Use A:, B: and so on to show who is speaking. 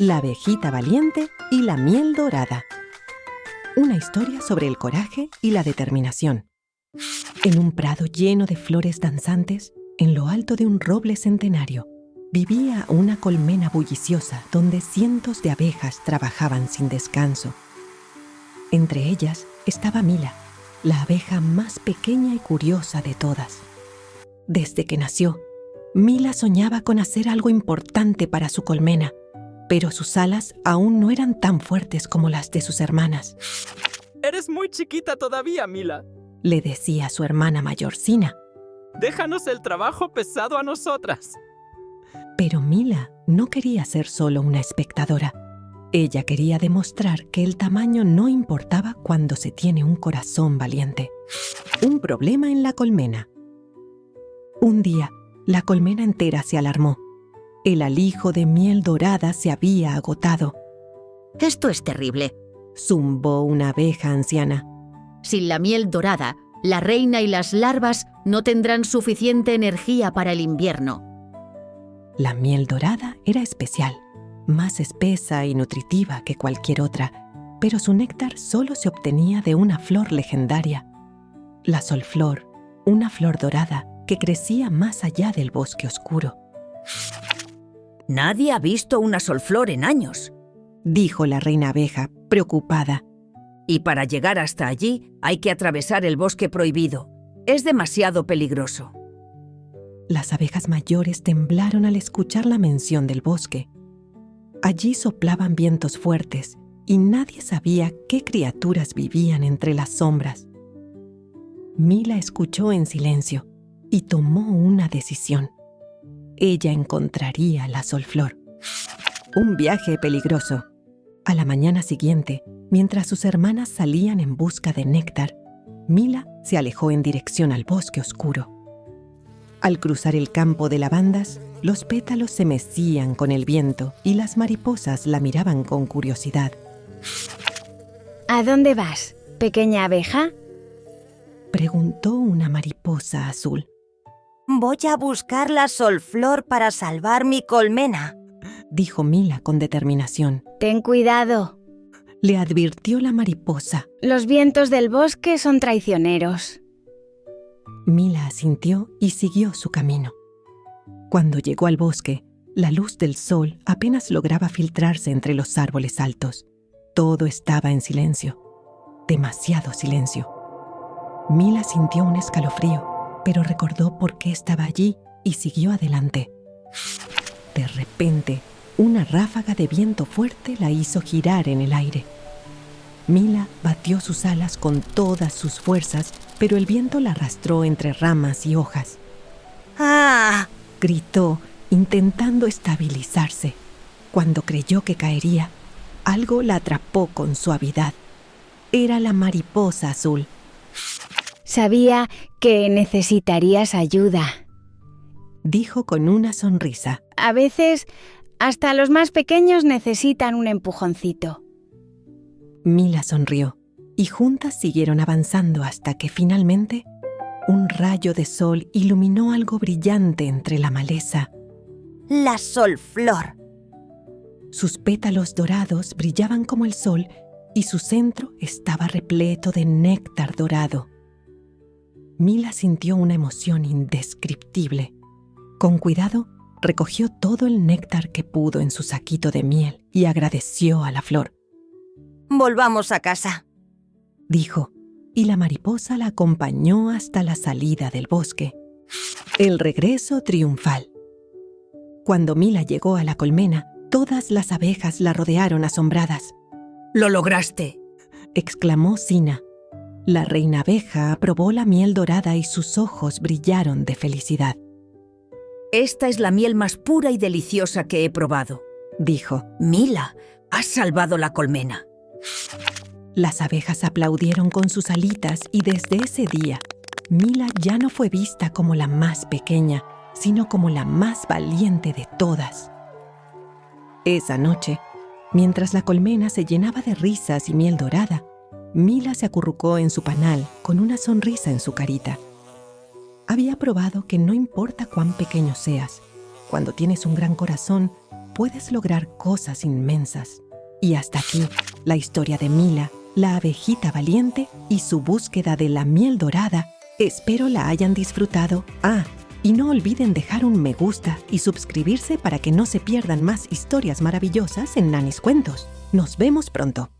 A: La abejita valiente y la miel dorada. Una historia sobre el coraje y la determinación. En un prado lleno de flores danzantes, en lo alto de un roble centenario, vivía una colmena bulliciosa donde cientos de abejas trabajaban sin descanso. Entre ellas estaba Mila, la abeja más pequeña y curiosa de todas. Desde que nació, Mila soñaba con hacer algo importante para su colmena, pero sus alas aún no eran tan fuertes como las de sus hermanas.
B: «Eres muy chiquita todavía, Mila»,
A: le decía a su hermana mayor, Sina.
B: «Déjanos el trabajo pesado a nosotras».
A: Pero Mila no quería ser solo una espectadora. Ella quería demostrar que el tamaño no importaba cuando se tiene un corazón valiente. Un problema en la colmena. Un día, la colmena entera se alarmó. El alijo de miel dorada se había agotado.
C: «Esto es terrible»,
A: zumbó una abeja anciana.
C: «Sin la miel dorada, la reina y las larvas no tendrán suficiente energía para el invierno».
A: La miel dorada era especial, más espesa y nutritiva que cualquier otra, pero su néctar solo se obtenía de una flor legendaria, la solflor, una flor dorada que crecía más allá del bosque oscuro.
D: «Nadie ha visto una solflor en años»,
A: dijo la reina abeja, preocupada.
D: «Y para llegar hasta allí hay que atravesar el bosque prohibido. Es demasiado peligroso».
A: Las abejas mayores temblaron al escuchar la mención del bosque. Allí soplaban vientos fuertes y nadie sabía qué criaturas vivían entre las sombras. Mila escuchó en silencio y tomó una decisión. Ella encontraría la solflor. Un viaje peligroso. A la mañana siguiente, mientras sus hermanas salían en busca de néctar, Mila se alejó en dirección al bosque oscuro. Al cruzar el campo de lavandas, los pétalos se mecían con el viento y las mariposas la miraban con curiosidad.
E: ¿A dónde vas, pequeña abeja?,
A: preguntó una mariposa azul.
F: «Voy a buscar la solflor para salvar mi colmena»,
A: dijo Mila con determinación.
E: «Ten cuidado»,
A: le advirtió la mariposa.
E: «Los vientos del bosque son traicioneros».
A: Mila asintió y siguió su camino. Cuando llegó al bosque, la luz del sol apenas lograba filtrarse entre los árboles altos. Todo estaba en silencio. Demasiado silencio. Mila sintió un escalofrío, pero recordó por qué estaba allí y siguió adelante. De repente, una ráfaga de viento fuerte la hizo girar en el aire. Mila batió sus alas con todas sus fuerzas, pero el viento la arrastró entre ramas y hojas.
F: «¡Ah!»,
A: gritó, intentando estabilizarse. Cuando creyó que caería, algo la atrapó con suavidad. Era la mariposa azul.
E: «Sabía que necesitarías ayuda»,
A: dijo con una sonrisa.
E: «A veces, hasta los más pequeños necesitan un empujoncito».
A: Mila sonrió y juntas siguieron avanzando hasta que finalmente un rayo de sol iluminó algo brillante entre la maleza.
F: «La solflor».
A: Sus pétalos dorados brillaban como el sol y su centro estaba repleto de néctar dorado. Mila sintió una emoción indescriptible. Con cuidado, recogió todo el néctar que pudo en su saquito de miel y agradeció a la flor.
F: «Volvamos a casa»,
A: dijo, y la mariposa la acompañó hasta la salida del bosque. El regreso triunfal. Cuando Mila llegó a la colmena, todas las abejas la rodearon asombradas.
D: «¡Lo lograste!»,
A: exclamó Sina. La reina abeja probó la miel dorada y sus ojos brillaron de felicidad.
D: «Esta es la miel más pura y deliciosa que he probado»,
A: dijo.
D: «Mila, has salvado la colmena».
A: Las abejas aplaudieron con sus alitas y desde ese día, Mila ya no fue vista como la más pequeña, sino como la más valiente de todas. Esa noche, mientras la colmena se llenaba de risas y miel dorada, Mila se acurrucó en su panal con una sonrisa en su carita. Había probado que no importa cuán pequeño seas, Cuando tienes un gran corazón, puedes lograr cosas inmensas. Y hasta aquí, la historia de Mila, la abejita valiente y su búsqueda de la miel dorada. Espero la hayan disfrutado. Y no olviden dejar un me gusta y suscribirse para que no se pierdan más historias maravillosas en Nanis Cuentos. Nos vemos pronto.